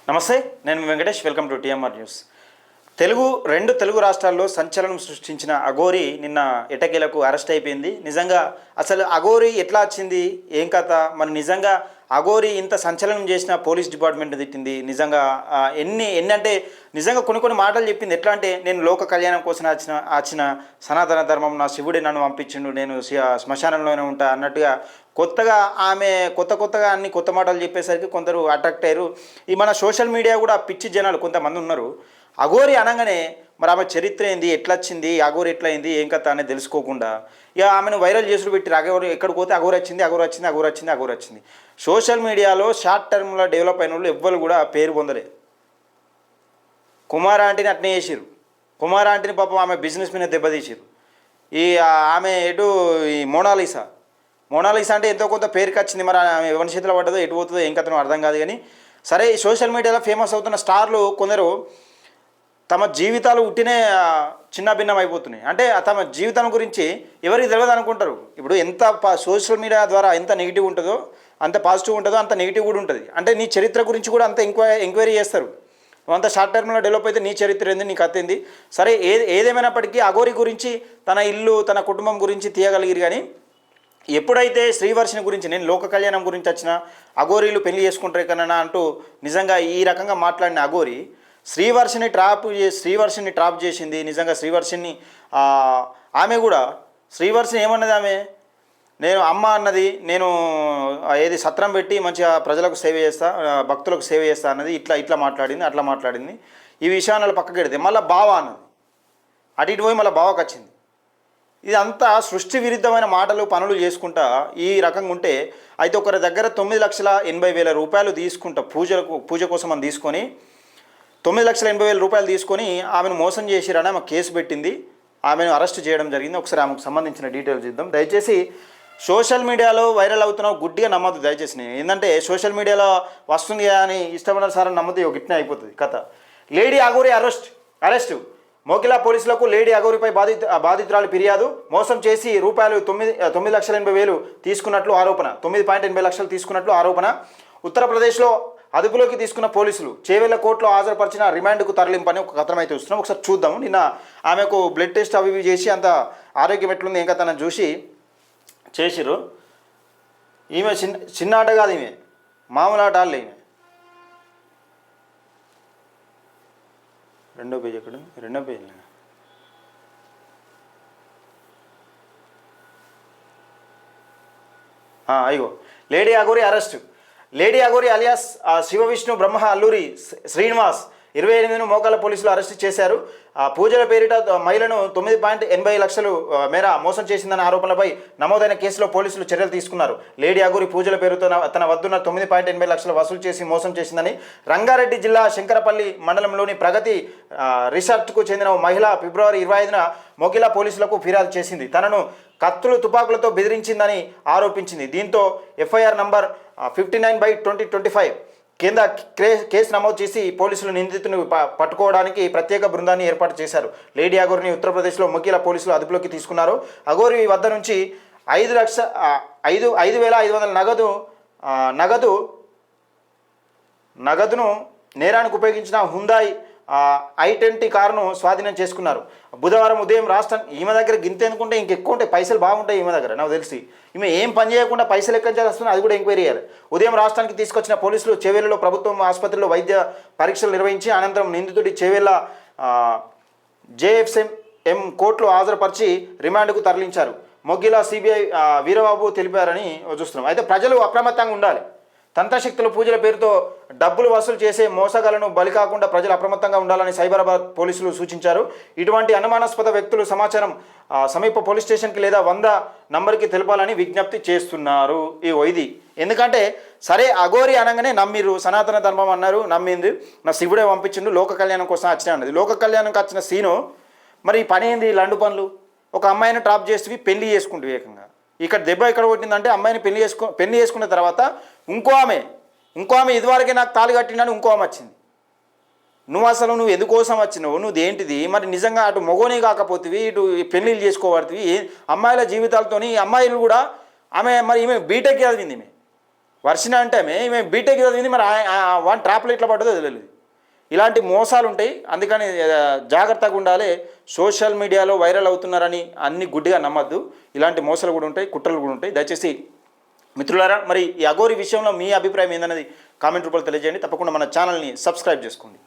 నమస్తే, నేను Venkatesh. Welcome to TMR news. రెండు తెలుగు రాష్ట్రాల్లో సంచలనం సృష్టించిన అఘోరి నిన్న ఎటకేలకు అరెస్ట్ అయిపోయింది. నిజంగా అసలు అఘోరి ఎట్లా వచ్చింది, ఏం కథ? మరి నిజంగా అఘోరి ఇంత సంచలనం చేసిన పోలీస్ డిపార్ట్మెంట్ తిట్టింది. నిజంగా ఎన్ని అంటే నిజంగా కొన్ని మాటలు చెప్పింది. ఎట్లా అంటే, నేను లోక కళ్యాణం కోసం వచ్చిన సనాతన ధర్మం, నా శివుడే నన్ను పంపించిండు, నేను శ్మశానంలోనే ఉంటా అన్నట్టుగా కొత్తగా ఆమె కొత్తగా అన్ని కొత్త మాటలు చెప్పేసరికి కొందరు అట్రాక్ట్ అయ్యారు. ఈ మన సోషల్ మీడియా కూడా పిచ్చి జనాలు కొంతమంది ఉన్నారు. అఘోరి అనగానే మరి ఆమె చరిత్ర ఏంది, ఎట్లా వచ్చింది, అఘోరి ఎట్లా అయింది, ఏం కథ అనేది తెలుసుకోకుండా ఇక ఆమెను వైరల్ చేసుడు పెట్టి అఘోరి ఎక్కడికి పోతే అఘోరి వచ్చింది. సోషల్ మీడియాలో షార్ట్ టర్మ్లో డెవలప్ అయిన వాళ్ళు ఎవ్వరు కూడా పేరు పొందలేదు. కుమార్ ఆంటీని అట్నే చేసిరు. కుమార్ ఆంటీని పాపం ఆమె బిజినెస్ మీద దెబ్బతీసిరు. ఆమె ఈ మోనాలిసా అంటే ఎంతో కొంత పేరుకి వచ్చింది. మరి ఆమె ఎవరి చేతిలో పడ్డదో, ఎటు పోతుందో, ఏం కథనో అర్థం కాదు. కానీ సరే, ఈ సోషల్ మీడియాలో ఫేమస్ అవుతున్న స్టార్లు కొందరు తమ జీవితాలు ఉట్టినే చిన్న భిన్నం అయిపోతున్నాయి. అంటే తమ జీవితం గురించి ఎవరికి తెలియదు అనుకుంటారు. ఇప్పుడు ఎంత సోషల్ మీడియా ద్వారా ఎంత నెగిటివ్ ఉంటుందో, అంత పాజిటివ్ ఉంటుందో అంత నెగిటివ్ కూడా ఉంటుంది. అంటే నీ చరిత్ర గురించి కూడా అంత ఎంక్వైరీ చేస్తారు. అంత షార్ట్ టర్మ్లో డెవలప్ అయితే నీ చరిత్ర ఏంది, నీ కథ ఏంది. సరే, ఏదేమైనప్పటికీ అఘోరి గురించి, తన ఇల్లు, తన కుటుంబం గురించి తీయగలిగిరు. కానీ ఎప్పుడైతే శ్రీవర్షిని గురించి, నేను లోక కళ్యాణం గురించి వచ్చిన అఘోరీలు పెళ్లి చేసుకుంటారు కన్నా అంటూ నిజంగా ఈ రకంగా మాట్లాడిన అఘోరి శ్రీవర్షిని ట్రాప్ చేసింది. నిజంగా శ్రీవర్షిని ఆమె కూడా శ్రీవర్షిని ఏమన్నది, ఆమె నేను అమ్మ అన్నది, నేను ఏది సత్రం పెట్టి మంచిగా ప్రజలకు సేవ చేస్తా, భక్తులకు సేవ చేస్తా అన్నది. ఇట్లా మాట్లాడింది, అట్లా మాట్లాడింది. ఈ విషయాన్ని పక్కకి పెడితే మళ్ళీ బావ అన్నది, అటు ఇటు పోయి మళ్ళీ బావకు వచ్చింది. ఇదంతా సృష్టి విరుద్ధమైన మాటలు, పనులు చేసుకుంటా ఈ రకంగా ఉంటే, అయితే ఒకరి దగ్గర 9,80,000 రూపాయలు తీసుకుంటా పూజ కోసం అని తీసుకొని 9,80,000 రూపాయలు తీసుకొని ఆమెను మోసం చేసిరని ఆమె కేసు పెట్టింది. ఆమెను అరెస్ట్ చేయడం జరిగింది. ఒకసారి ఆమెకు సంబంధించిన డీటెయిల్స్ ఇద్దాం. దయచేసి సోషల్ మీడియాలో వైరల్ అవుతున్నావు గుడ్డిగా నమ్మద్దు దయచేసి. ఏంటంటే సోషల్ మీడియాలో వస్తుంది అని ఇష్టమైన సార్ నమ్మద్దు, గిట్నే అయిపోతుంది కథ. Lady Aghori arrest. మోకిలా పోలీసులకు లేడీ అఘోరిపై బాధితురాలు ఫిర్యాదు. మోసం చేసి రూపాయలు 9,80,000 తీసుకున్నట్లు ఆరోపణ. 9.80 లక్షలు తీసుకున్నట్లు ఆరోపణ. ఉత్తరప్రదేశ్లో అదుపులోకి తీసుకున్న పోలీసులు చేవెళ్ల కోర్టులో హాజరుపరిచిన రిమాండ్కు తరలింపని ఒక కథనం అయితే వస్తున్నాం. ఒకసారి చూద్దాము. నిన్న ఆమెకు బ్లడ్ టెస్ట్ అవి చేసి అంత ఆరోగ్యం ఎట్లుంది, ఏం కథ చూసి చేసిరు. ఈమె చిన్న ఆట కాదు, ఈమె మామూలు ఆట ఆడలే. ఈమె రెండో పేజ్ అయ్యో, lady Aghori arrest. Lady Aghori alias Shiva Vishnu Brahma Alluri Srinivas 28 మోకాల పోలీసులు అరెస్టు చేశారు. పూజల పేరిట మహిళను 9.80 లక్షలు మేర మోసం చేసిందన్న ఆరోపణలపై నమోదైన కేసులో పోలీసులు చర్యలు తీసుకున్నారు. లేడీ అఘోరి పూజల పేరుతో తన వద్దున్న 9.80 లక్షలు వసూలు చేసి మోసం చేసిందని రంగారెడ్డి జిల్లా శంకరపల్లి మండలంలోని ప్రగతి రిసార్ట్కు చెందిన మహిళ ఫిబ్రవరి 25న మోకిలా పోలీసులకు ఫిర్యాదు చేసింది. తనను కత్తులు, తుపాకులతో బెదిరించిందని ఆరోపించింది. దీంతో ఎఫ్ఐఆర్ నంబర్ 59/2025 కింద కేసు నమోదు చేసి పోలీసులు నిందితుని పట్టుకోవడానికి ప్రత్యేక బృందాన్ని ఏర్పాటు చేశారు. లేడీ అఘోరిని ఉత్తరప్రదేశ్లో మోకిలా పోలీసులు అదుపులోకి తీసుకున్నారు. అఘోరి వద్ద నుంచి 5,500 నగదును నేరానికి ఉపయోగించిన i20 కారును స్వాధీనం చేసుకున్నారు. బుధవారం ఉదయం ఈమె దగ్గర గింతెందుకుంటే ఇంకెక్కువ ఉంటాయి, పైసలు బాగుంటాయి ఈమె దగ్గర. నాకు తెలిసి ఈమె ఏం పని చేయకుండా పైసలు ఎక్కడి నుంచి వస్తున్నాయి, అది కూడా ఎంక్వైరీ చేయాలి. ఉదయం రాష్ట్రానికి తీసుకొచ్చిన పోలీసులు చేవెళ్లలో ప్రభుత్వం ఆసుపత్రిలో వైద్య పరీక్షలు నిర్వహించి అనంతరం నిందితుడి చేవెళ్ల JFM కోర్టులో హాజరుపరిచి రిమాండ్కు తరలించారు. మొగ్గిలా సిబిఐ వీరబాబు తెలిపారని చూస్తున్నాం. అయితే ప్రజలు అప్రమత్తంగా ఉండాలి. తంత్రశక్తుల పూజల పేరుతో డబ్బులు వసూలు చేసే మోసగాలను బలి కాకుండా ప్రజలు అప్రమత్తంగా ఉండాలని సైబరాబాద్ పోలీసులు సూచించారు. ఇటువంటి అనుమానాస్పద వ్యక్తులు సమాచారం సమీప పోలీస్ స్టేషన్కి లేదా 100 నంబర్కి తెలపాలని విజ్ఞప్తి చేస్తున్నారు. ఇది ఎందుకంటే సరే, అఘోరి అనగానే నమ్మిరు, సనాతన ధర్మం అన్నారు, నమ్మింది, నా శివుడే పంపించిండు, లోక కళ్యాణం కోసం వచ్చిన అన్నది. లోక కళ్యాణంకి వచ్చిన సీను మరి ఈ పని ఏంది? లండు పనులు. ఒక అమ్మాయిని ట్రాప్ చేసి పెళ్లి చేసుకుంటూ ఏకంగా ఇక్కడ దెబ్బ ఎక్కడ కొట్టిందంటే, అమ్మాయిని పెళ్లి చేసుకున్న తర్వాత ఇంకో ఆమె ఇదివరకే నాకు తాళి కట్టిందని ఇంకో ఆమె వచ్చింది. నువ్వు ఎందుకోసం వచ్చినావు, నువ్వు ఏంటిది? మరి నిజంగా అటు మొగోని కాకపోతే ఇటు పెళ్ళిళ్ళు చేసుకోబడుతుంది. అమ్మాయిల జీవితాలతోని అమ్మాయిలు కూడా ఈమె బీటెక్ చదివింది. వర్షిన అంటే ఈమె బీటెక్ చదివింది, మరి వన్ ట్రాప్లో ఇట్లా పడ్డదో తెలియదు. ఇలాంటి మోసాలు ఉంటాయి, అందుకని జాగ్రత్తగా ఉండాలి. సోషల్ మీడియాలో వైరల్ అవుతున్నారని అన్ని గుడ్డిగా నమ్మద్దు. ఇలాంటి మోసాలు కూడా ఉంటాయి, కుట్రలు కూడా ఉంటాయి. దయచేసి మిత్రులారా, మరి ఈ అఘోరి విషయంలో మీ అభిప్రాయం ఏందన్నది కామెంట్ రూపంలో తెలియజేయండి. తప్పకుండా మన ఛానల్ని సబ్స్క్రైబ్ చేసుకోండి.